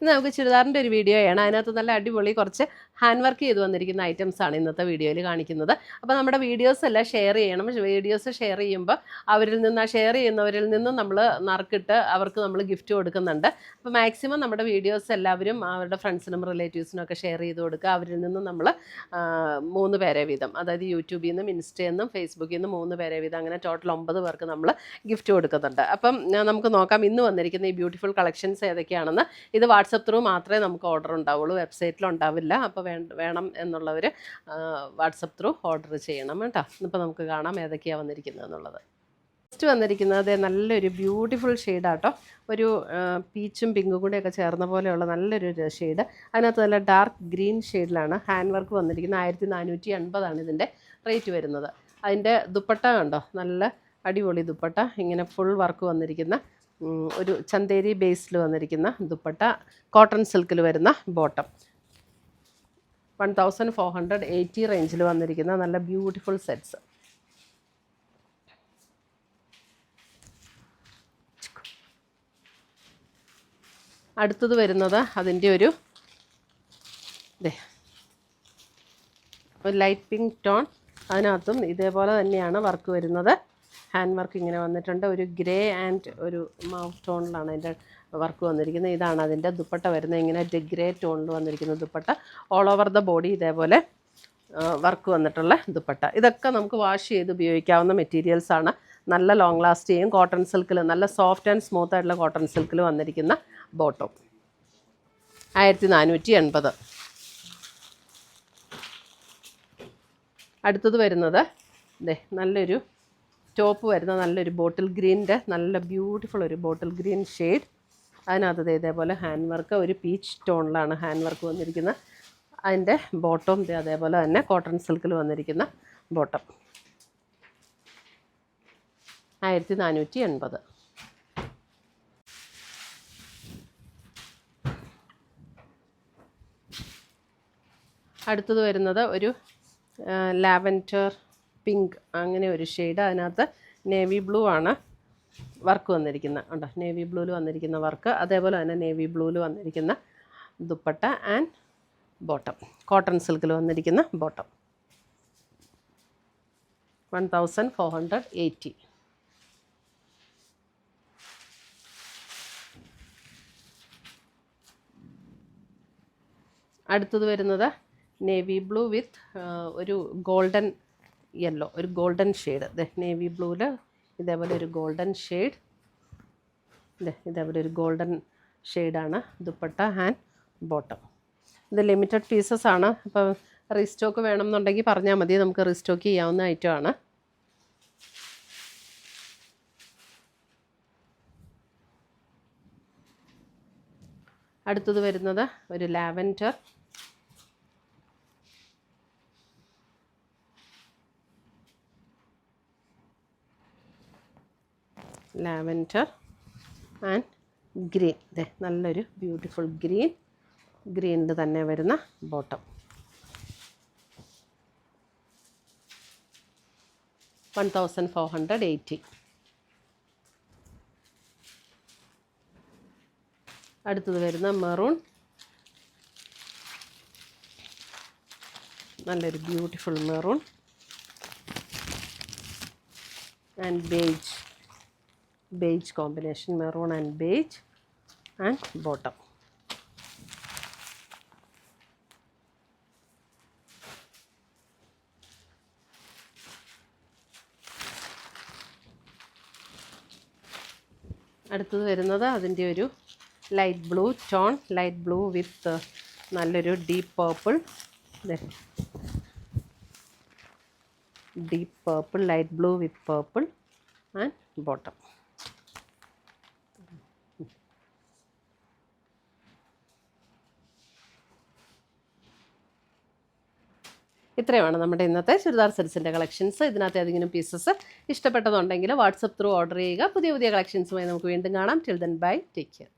ഇന്ന് നമുക്ക് ചുരിദാറിൻ്റെ ഒരു വീഡിയോയാണ്. അതിനകത്ത് നല്ല അടിപൊളി കുറച്ച് ഹാൻഡ് വർക്ക് ചെയ്ത് വന്നിരിക്കുന്ന ഐറ്റംസാണ് ഇന്നത്തെ വീഡിയോയിൽ കാണിക്കുന്നത്. അപ്പോൾ നമ്മുടെ വീഡിയോസ് എല്ലാം ഷെയർ ചെയ്യണം. വീഡിയോസ് ഷെയർ ചെയ്യുമ്പോൾ ഷെയർ ചെയ്യുന്നവരിൽ നിന്നും നമ്മൾ നറുക്കിട്ട് അവർക്ക് നമ്മൾ ഗിഫ്റ്റ് കൊടുക്കുന്നുണ്ട്. അപ്പോൾ മാക്സിമം നമ്മുടെ വീഡിയോസ് എല്ലാവരും അവരുടെ ഫ്രണ്ട്സിനും റിലേറ്റീവ്സിനും ഒക്കെ ഷെയർ ചെയ്ത് കൊടുക്കുക. അവരിൽ നിന്നും നമ്മൾ 3 പേരെ വീതം, അതായത് യൂട്യൂബിൽ നിന്നും ഇൻസ്റ്റയിൽ നിന്നും ഫേസ്ബുക്കിൽ നിന്നും 3 പേരെ വീതം, അങ്ങനെ ടോട്ടൽ 9 പേർക്ക് നമ്മൾ ഗിഫ്റ്റ് കൊടുക്കുന്നുണ്ട്. അപ്പം നമുക്ക് നോക്കാം ഇന്ന് വന്നിരിക്കുന്ന ഈ ബ്യൂട്ടിഫുൾ കളക്ഷൻസ് ഏതൊക്കെയാണെന്ന്. ഇത് വാട്സപ്പ് ത്രൂ മാത്രമേ നമുക്ക് ഓർഡർ ഉണ്ടാവുള്ളൂ, വെബ്സൈറ്റിൽ ഉണ്ടാവില്ല. അപ്പോൾ വേണം എന്നുള്ളവർ വാട്സപ്പ് ത്രൂ ഓർഡർ ചെയ്യണം കേട്ടോ. ഇപ്പോൾ നമുക്ക് കാണാം ഏതൊക്കെയാണ് വന്നിരിക്കുന്നത് എന്നുള്ളത്. ഫസ്റ്റ് വന്നിരിക്കുന്നത് നല്ലൊരു ബ്യൂട്ടിഫുൾ ഷെയ്ഡാട്ടോ. ഒരു പീച്ചും പിങ്കും കൂടെയൊക്കെ ചേർന്ന പോലെയുള്ള നല്ലൊരു ഷെയ്ഡ്. അതിനകത്ത് നല്ല ഡാർക്ക് ഗ്രീൻ ഷെയ്ഡിലാണ് ഹാൻഡ് വർക്ക് വന്നിരിക്കുന്നത്. 1480 ഇതിൻ്റെ റേറ്റ് വരുന്നത്. അതിൻ്റെ ദുപ്പട്ട കണ്ടോ, നല്ല അടിപൊളി ദുപ്പട്ട. ഇങ്ങനെ ഫുൾ വർക്ക് വന്നിരിക്കുന്ന ഒരു ചന്തേരി ബേസിൽ വന്നിരിക്കുന്ന ദുപ്പട്ട, കോട്ടൺ സിൽക്കിൽ വരുന്ന ബോട്ടം. 1480 റേഞ്ചിൽ വന്നിരിക്കുന്ന നല്ല ബ്യൂട്ടിഫുൾ സെറ്റ്സ്. അടുത്തത് വരുന്നത് അതിൻ്റെ ഒരു ലൈറ്റ് പിങ്ക് ടോൺ. അതിനകത്തും ഇതേപോലെ തന്നെയാണ് വർക്ക് വരുന്നത്. ഹാൻഡ് വർക്ക് ഇങ്ങനെ വന്നിട്ടുണ്ട്. ഒരു ഗ്രേ ആൻഡ് ഒരു മൗത്ത് ടോണിലാണ് അതിൻ്റെ വർക്ക് വന്നിരിക്കുന്നത്. ഇതാണ് അതിൻ്റെ ദുപ്പട്ട വരുന്നത്. ഇങ്ങനെ ഗ്രേ ടോണിൽ വന്നിരിക്കുന്ന dupatta. All over the body ഇതേപോലെ വർക്ക് വന്നിട്ടുള്ള ദുപ്പട്ട. ഇതൊക്കെ നമുക്ക് വാഷ് ചെയ്ത് ഉപയോഗിക്കാവുന്ന മെറ്റീരിയൽസാണ്. നല്ല ലോങ് ലാസ്റ്റ് ചെയ്യും. കോട്ടൺ സിൽക്കിൽ, നല്ല സോഫ്റ്റ് ആൻഡ് സ്മൂത്ത് ആയിട്ടുള്ള കോട്ടൺ സിൽക്കിൽ വന്നിരിക്കുന്ന ബോട്ടം. 1480. അടുത്തത് വരുന്നത് നല്ലൊരു ടോപ്പ് വരുന്ന നല്ലൊരു ബോട്ടിൽ ഗ്രീനിൻ്റെ നല്ല ബ്യൂട്ടിഫുൾ ഒരു ബോട്ടിൽ ഗ്രീൻ ഷെയ്ഡ്. അതിനകത്ത് ഇതേപോലെ ഹാൻഡ് വർക്ക്, ഒരു പീച്ച് ടോണിലാണ് ഹാൻഡ് വർക്ക് വന്നിരിക്കുന്നത്. അതിൻ്റെ ബോട്ടം അതേപോലെ തന്നെ കോട്ടൺ സിൽക്കിൽ വന്നിരിക്കുന്ന ബോട്ടം. 1480. അടുത്തത് വരുന്നത് ഒരു ലാവൻഡർ പിങ്ക്, അങ്ങനെ ഒരു ഷെയ്ഡ്. അതിനകത്ത് നേവി ബ്ലൂ ആണ് വർക്ക് വന്നിരിക്കുന്നത്. ഉണ്ടോ, നേവി ബ്ലൂവിൽ വന്നിരിക്കുന്ന വർക്ക്. അതേപോലെ തന്നെ നേവി ബ്ലൂവിൽ വന്നിരിക്കുന്ന ദുപ്പട്ട ആൻഡ് ബോട്ടം, കോട്ടൺ സിൽക്കിൽ വന്നിരിക്കുന്ന ബോട്ടം. 1480. അടുത്തത് വരുന്നത് നേവി ബ്ലൂ വിത്ത് ഒരു ഗോൾഡൻ യെല്ലോ, ഒരു ഗോൾഡൻ ഷെയ്ഡ്. നേവി ബ്ലൂവിൽ ഇതേപോലെ ഒരു ഗോൾഡൻ ഷെയ്ഡ്. ഇതേപോലെ ഒരു ഗോൾഡൻ ഷെയ്ഡാണ് ദുപ്പട്ട ആൻഡ് ബോട്ടം. ഇത് ലിമിറ്റഡ് പീസസ് ആണ്. അപ്പോൾ റീസ്റ്റോക്ക് വേണമെന്നുണ്ടെങ്കിൽ പറഞ്ഞാൽ മതി, നമുക്ക് റീസ്റ്റോക്ക് ചെയ്യാവുന്ന ഐറ്റമാണ്. അടുത്തത് വരുന്നത് ഒരു ലാവൻഡർ ആൻഡ് ഗ്രീൻ. നല്ലൊരു ബ്യൂട്ടിഫുൾ ഗ്രീനിൽ തന്നെ വരുന്ന ബോട്ടം. 1480. അടുത്തത് വരുന്ന മെറൂൺ, നല്ലൊരു beautiful maroon and beige combination, maroon and beige and bottom. അടുത്തത് വരുന്നത് അതിൻ്റെ ഒരു light blue tone, light blue with നല്ലൊരു deep purple, light blue with purple and bottom. ഇത്രയുമാണ് നമ്മുടെ ഇന്നത്തെ ചുരിദാർ സെറ്റ്സിൻ്റെ കളക്ഷൻസ്. ഇതിനകത്ത് ഏതെങ്കിലും പീസസ് ഇഷ്ടപ്പെട്ടതുണ്ടെങ്കിൽ വാട്സപ്പ് ത്രൂ ഓർഡർ ചെയ്യുക. പുതിയ കളക്ഷൻസുമായി നമുക്ക് വീണ്ടും കാണാം. Till then bye, take care.